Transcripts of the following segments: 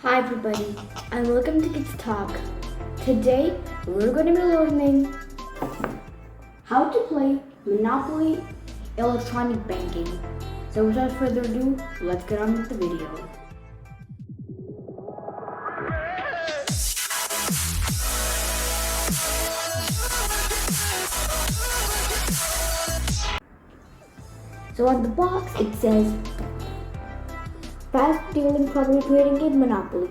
Hi everybody, and welcome to Kids Talk. Today, we're going to be learning how to play Monopoly electronic banking. So without further ado, let's get on with the video. So on the box, it says fast dealing property trading game Monopoly,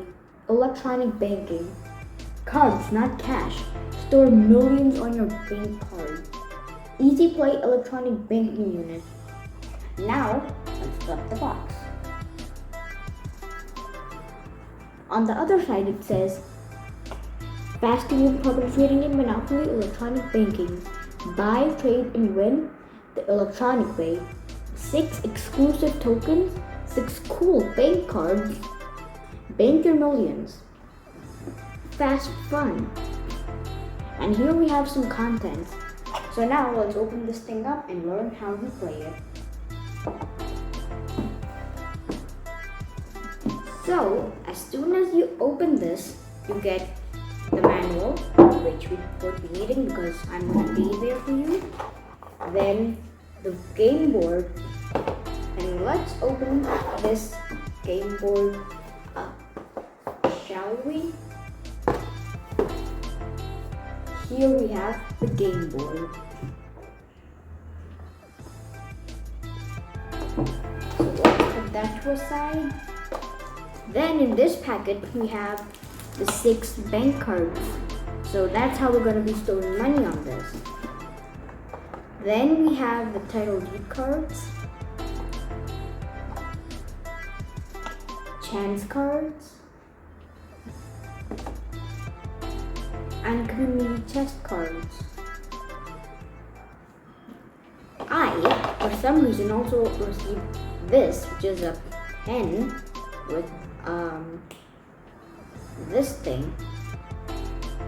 electronic banking, cards not cash, store millions on your bank card, easy play electronic banking unit. Now, let's flip the box. On the other side it says fast dealing property trading game Monopoly, electronic banking, buy, trade and win the electronic way, 6 exclusive tokens, 6 cool bank cards, bank your millions, fast fun. And here we have some content. So now let's open this thing up and learn how to play it. So as soon as you open this, you get the manual, which we won't be needing because I'm going to be there for you. Then the game board. And let's open this game board up, shall we? Here we have the game board. So let's put that to aside. Then in this packet we have the 6 bank cards. So that's how we're going to be storing money on this. Then we have the title deed cards, chance cards, and community chest cards. I, for some reason, also received this, which is a pen with this thing.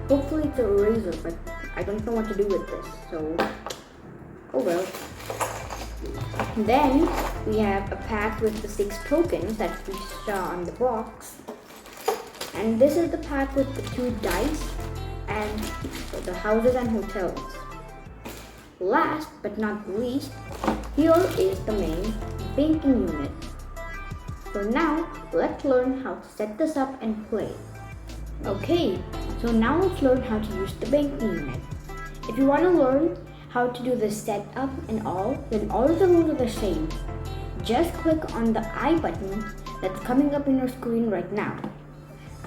Hopefully it's an eraser, but I don't know what to do with this, so oh well. Then we have a pack with the 6 tokens that we saw on the box. And this is the pack with the 2 dice and the houses and hotels. Last but not least, here is the main banking unit. So now let's learn how to set this up and play. Okay, so now let's learn how to use the banking unit. If you want to learn how to do the setup and all, then all of the rules are the same. Just click on the I button that's coming up in your screen right now.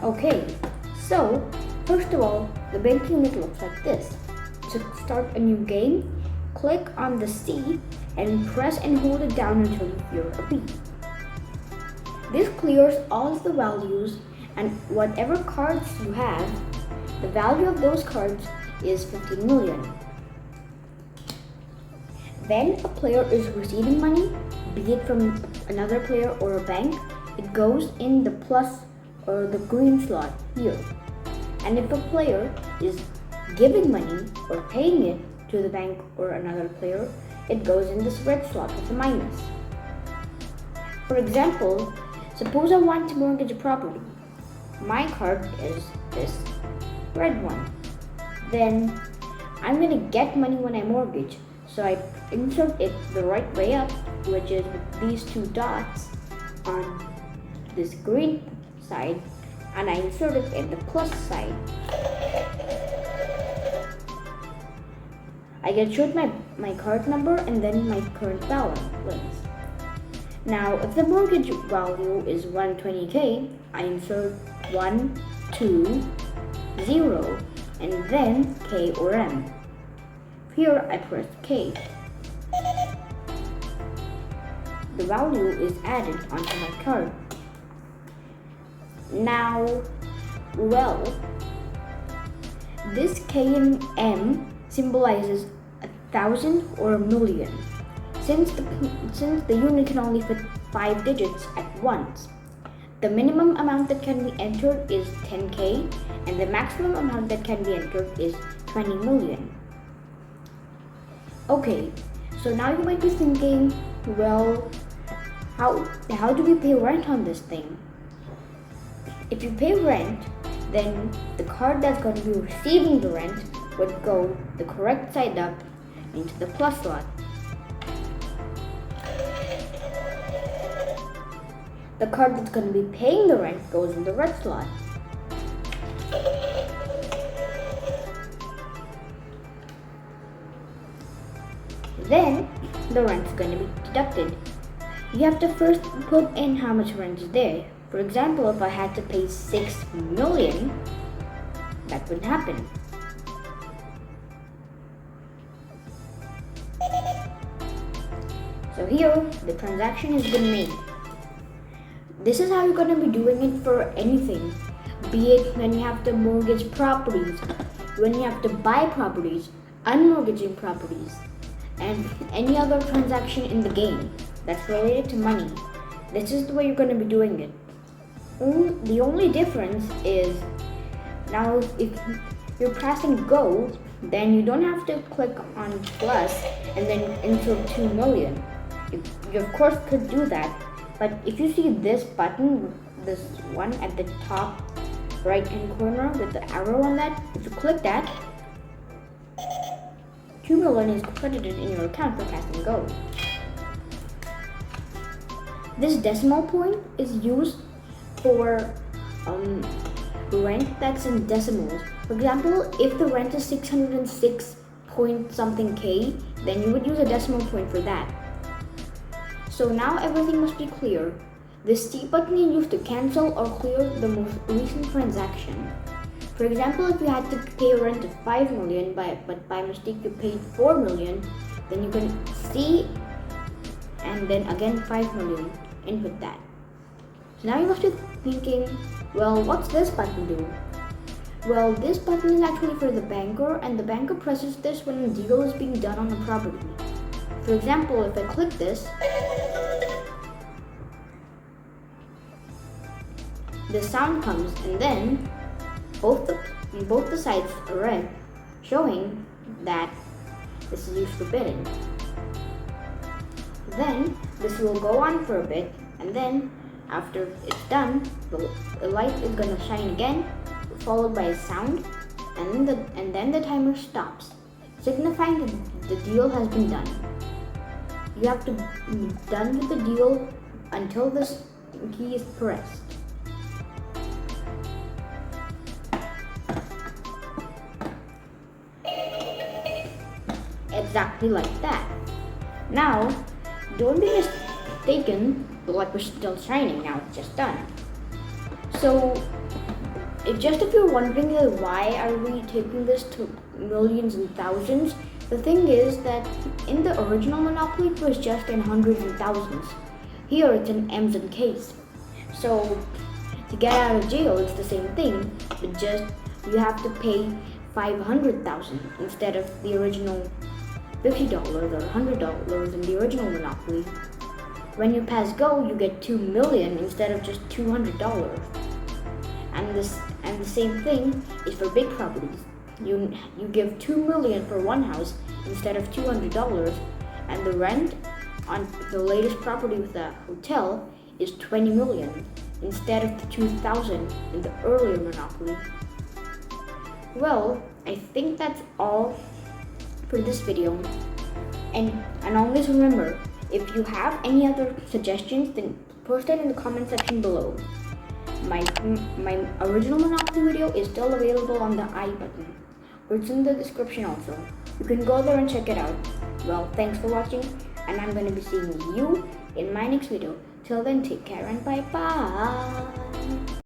Okay, so first of all, the banking unit looks like this. To start a new game, click on the C and press and hold it down until you hear a beep. This clears all of the values, and whatever cards you have, the value of those cards is 15 million. When a player is receiving money, be it from another player or a bank, it goes in the plus or the green slot here. And if a player is giving money or paying it to the bank or another player, it goes in this red slot with a minus. For example, suppose I want to mortgage a property. My card is this red one. Then I'm going to get money when I mortgage. So I insert it the right way up, which is with these 2 dots on this green side, and I insert it in the plus side. I get showed my card number and then my current balance. Now, if the mortgage value is 120k, I insert 1, 2, 0, and then K or M. Here I press K. The value is added onto my card. Now, well, this K and M symbolizes 1,000 or a million. Since the unit can only fit 5 digits at once, the minimum amount that can be entered is 10k, and the maximum amount that can be entered is 20 million. Okay, so now you might be thinking, well, how do we pay rent on this thing? if you pay rent, then the card that's going to be receiving the rent would go the correct side up into the plus slot. The card that's going to be paying the rent goes in the red slot. Then the rent is going to be deducted. You have to first put in how much rent is there. For example, if I had to pay 6 million, that wouldn't happen. So here, the transaction has been made. This is how you're going to be doing it for anything. Be it when you have to mortgage properties, when you have to buy properties, unmortgaging properties, and any other transaction in the game that's related to money. This is the way you're going to be doing it. The only difference is now if you're pressing go, then you don't have to click on plus and then insert 2 million. You of course could do that, but if you see this button, this one at the top right hand corner with the arrow on that, if you click that, 2 million is credited in your account for pressing go. This decimal point is used for rent that's in decimals. For example, if the rent is 606 point something K, then you would use a decimal point for that. So now everything must be clear. This C button is used to cancel or clear the most recent transaction. For example, if you had to pay a rent of 5 million but by mistake you paid 4 million, then you can see and then again 5 million, input that. So now you must be thinking, well, what's this button do? Well, this button is actually for the banker, and the banker presses this when a deal is being done on a property. For example, if I click this, the sound comes and then both the sides are red, showing that this is used for bidding. Then this will go on for a bit, and then after it's done, the light is gonna shine again, followed by a sound, and then the timer stops, signifying that the deal has been done. You have to be done with the deal until this key is pressed. Exactly like that. Now, don't be mistaken, the light was still shining, now it's just done. So, if you're wondering why are we taking this to millions and thousands, the thing is that in the original Monopoly it was just in hundreds and thousands. Here it's in M's and K's. So, to get out of jail it's the same thing, but just you have to pay 500,000 instead of the original $50 or $100 in the original Monopoly. When you pass go, you get 2 million instead of just $200. And the same thing is for big properties. You give 2 million for one house instead of $200, and the rent on the latest property with the hotel is 20 million instead of the 2,000 in the earlier Monopoly. Well, I think that's all for this video, and always remember, if you have any other suggestions, then post it in the comment section below. My original Monopoly video is still available on the I button, or it's in the description also. You can go there and check it out. Well, thanks for watching, and I'm going to be seeing you in my next video. Till then, take care and bye bye.